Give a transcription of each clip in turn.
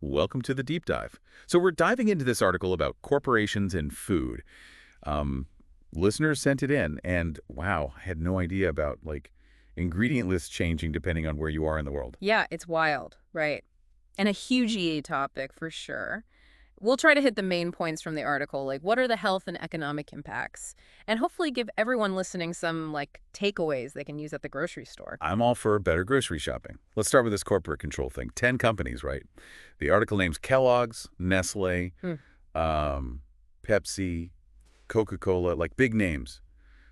Welcome to the deep dive. So we're diving into this article about corporations and food. Um, Listeners sent it in, and wow, I had no idea about ingredient lists changing depending on where you are in the world. Yeah, it's wild, right? And a huge EA topic for sure. We'll try to hit the main points from the article, like what are the health and economic impacts, and hopefully give everyone listening some takeaways they can use at the grocery store. I'm all for better grocery shopping. Let's start with this corporate control thing. 10 companies, right? The article names Kellogg's, Nestle, Hmm. Pepsi, Coca-Cola, like big names.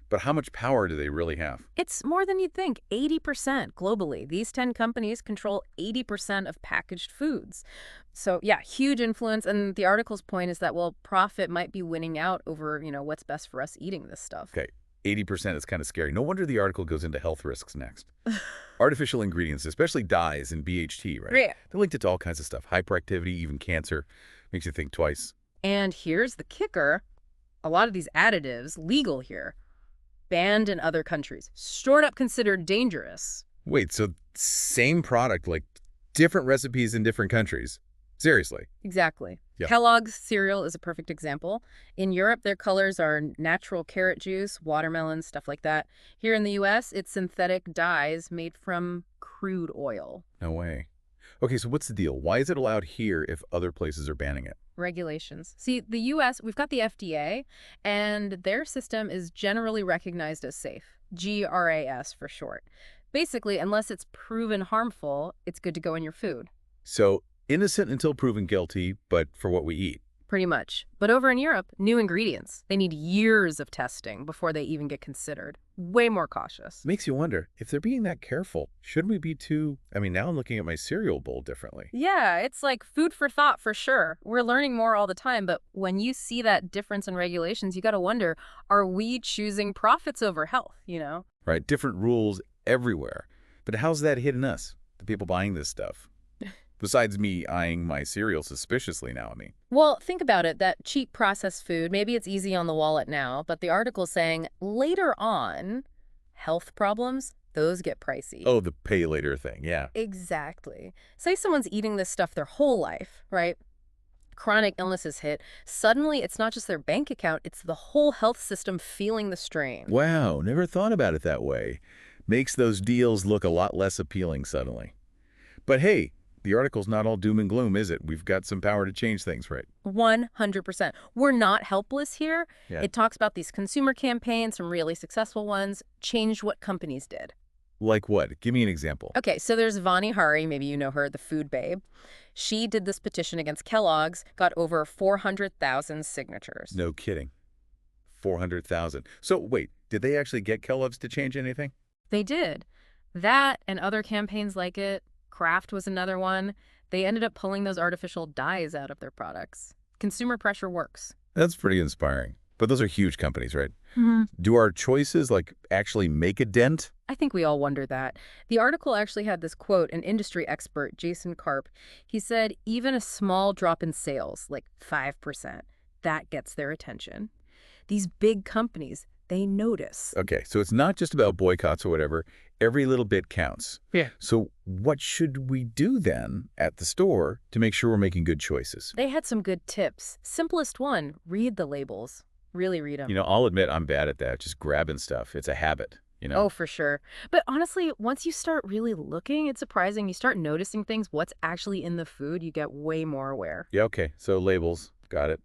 But how much power do they really have? It's more than you'd think, 80% globally. These 10 companies control 80% of packaged foods. So, yeah, huge influence. And the article's point is that, well, profit might be winning out over, what's best for us eating this stuff. Okay, 80% is kind of scary. No wonder the article goes into health risks next. Artificial ingredients, especially dyes and BHT, right? Right. They're linked to all kinds of stuff. Hyperactivity, even cancer. Makes you think twice. And here's the kicker. A lot of these additives, legal here, banned in other countries, straight up considered dangerous. Wait, so same product, like different recipes in different countries? Seriously? Exactly. Yeah. Kellogg's cereal is a perfect example. In Europe, their colors are natural carrot juice, watermelon, stuff like that. Here in the US, it's synthetic dyes made from crude oil. No way. Okay, so what's the deal? Why is it allowed here if other places are banning it? Regulations. See, the US, we've got the FDA, and their system is generally recognized as safe. GRAS for short. Basically, unless it's proven harmful, it's good to go in your food. So innocent until proven guilty, but for what we eat. Pretty much. But over in Europe, new ingredients. They need years of testing before they even get considered. Way more cautious. Makes you wonder, if they're being that careful, shouldn't we be too... I mean, now I'm looking at my cereal bowl differently. Yeah, it's like food for thought for sure. We're learning more all the time, but when you see that difference in regulations, you got to wonder, are we choosing profits over health? Right, different rules everywhere. But how's that hitting us, the people buying this stuff? Besides me eyeing my cereal suspiciously now, I mean. Well, think about it, that cheap processed food, maybe it's easy on the wallet now, but the article's saying later on, health problems, those get pricey. Oh, the pay later thing, yeah. Exactly. Say someone's eating this stuff their whole life, right? Chronic illnesses hit. Suddenly, it's not just their bank account, it's the whole health system feeling the strain. Wow, never thought about it that way. Makes those deals look a lot less appealing suddenly. But hey, the article's not all doom and gloom, is it? We've got some power to change things, right? 100%. We're not helpless here. Yeah. It talks about these consumer campaigns, some really successful ones, changed what companies did. Like what? Give me an example. Okay, so there's Vani Hari, maybe you know her, the food babe. She did this petition against Kellogg's, got over 400,000 signatures. No kidding. 400,000. So wait, did they actually get Kellogg's to change anything? They did. That and other campaigns like it, Kraft was another one, they ended up pulling those artificial dyes out of their products. Consumer pressure works. That's pretty inspiring. But those are huge companies, right? Mm-hmm. Do our choices, actually make a dent? I think we all wonder that. The article actually had this quote, an industry expert, Jason Karp. He said, even a small drop in sales, like 5%, that gets their attention. These big companies, they notice. Okay, so it's not just about boycotts or whatever. Every little bit counts. Yeah. So what should we do then at the store to make sure we're making good choices? They had some good tips. Simplest one, read the labels. Really read them. I'll admit I'm bad at that, just grabbing stuff. It's a habit, Oh, for sure. But honestly, once you start really looking, it's surprising. You start noticing things, what's actually in the food, you get way more aware. Yeah, okay. So labels, got it.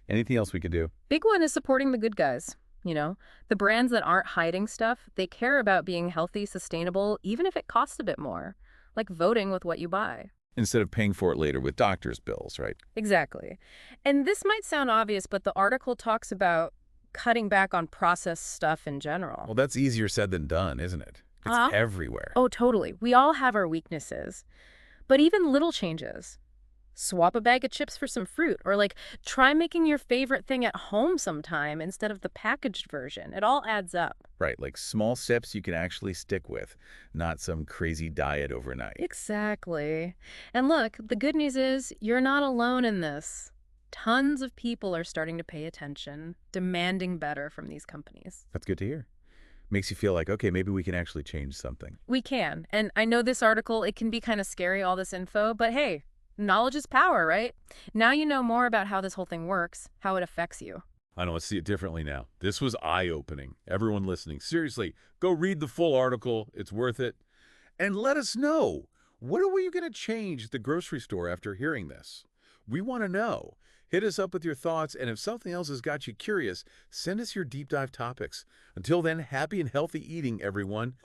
Anything else we could do? Big one is supporting the good guys. The brands that aren't hiding stuff, they care about being healthy, sustainable, even if it costs a bit more. Like voting with what you buy. Instead of paying for it later with doctor's bills, right? Exactly. And this might sound obvious, but the article talks about cutting back on processed stuff in general. Well, that's easier said than done, isn't it? It's everywhere. Oh, totally. We all have our weaknesses. But even little changes. Swap a bag of chips for some fruit, or try making your favorite thing at home sometime instead of the packaged version. It all adds up. Right, like small steps you can actually stick with, not some crazy diet overnight. Exactly. And look, the good news is you're not alone in this. Tons of people are starting to pay attention, demanding better from these companies. That's good to hear. Makes you feel like, okay, maybe we can actually change something. We can. And I know this article, it can be kind of scary, all this info, but hey, Knowledge is power, right? Now you know more about how this whole thing works, how it affects you. I know, I see it differently now. This was eye-opening. Everyone listening, seriously, go read the full article. It's worth it. And let us know, what are you going to change at the grocery store after hearing this? We want to know. Hit us up with your thoughts, and if something else has got you curious, send us your deep dive topics. Until then, happy and healthy eating, everyone.